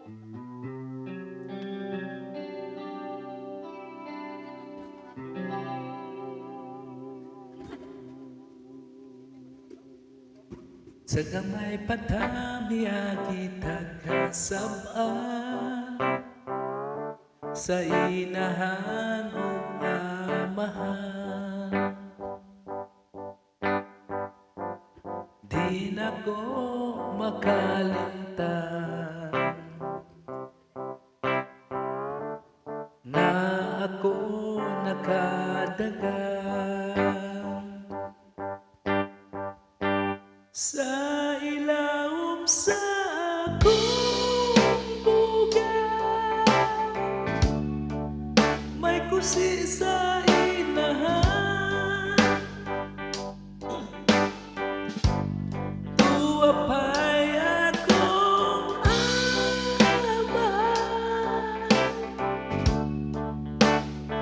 Sa gamay patamiyagi tagkasabaan, sa inahan o amahan. Di na ko makalimtan na ako nakadagan sa ilawom sa akong buga. May kusi sa inahan, tuwapay akong amahan.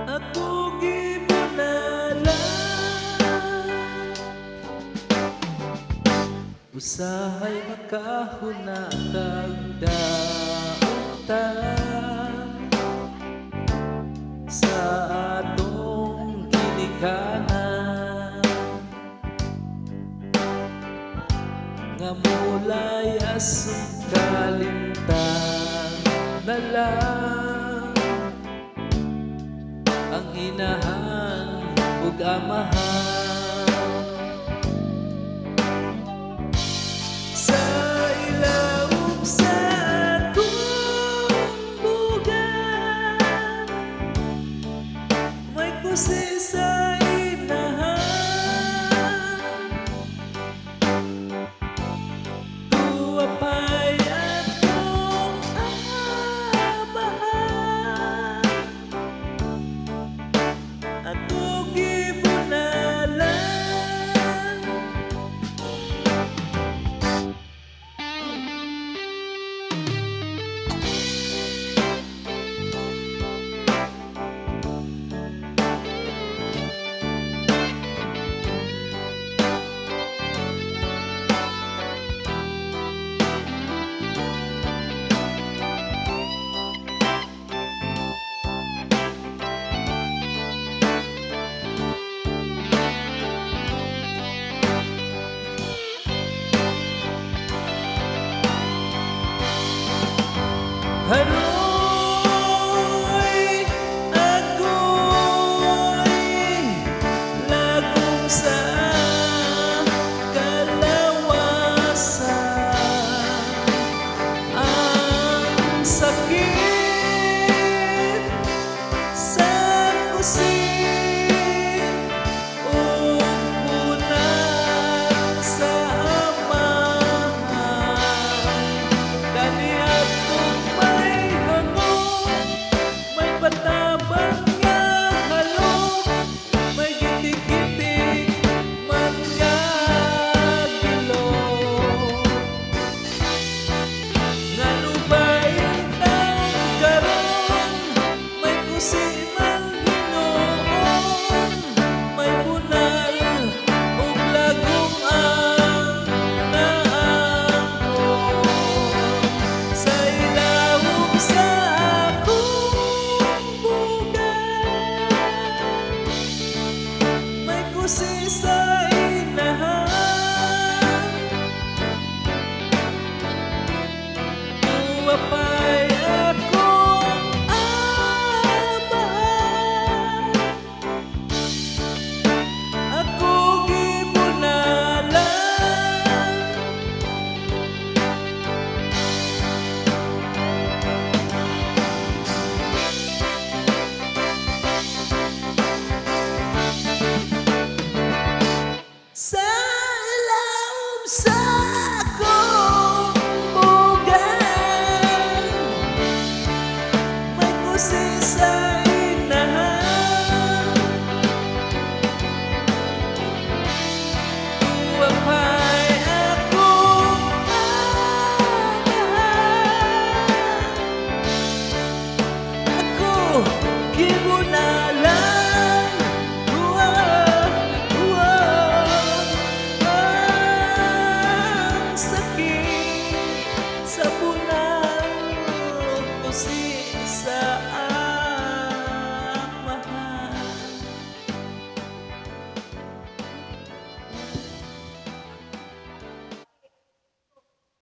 Ako gibunalan, usahay makahunakag daotan sa atong ginikanan, nga mulayas kalimtan na lang ang inahan ug amahan. Kusi sa inahan, tuwapay akong amahan. Ako gibunalan, haru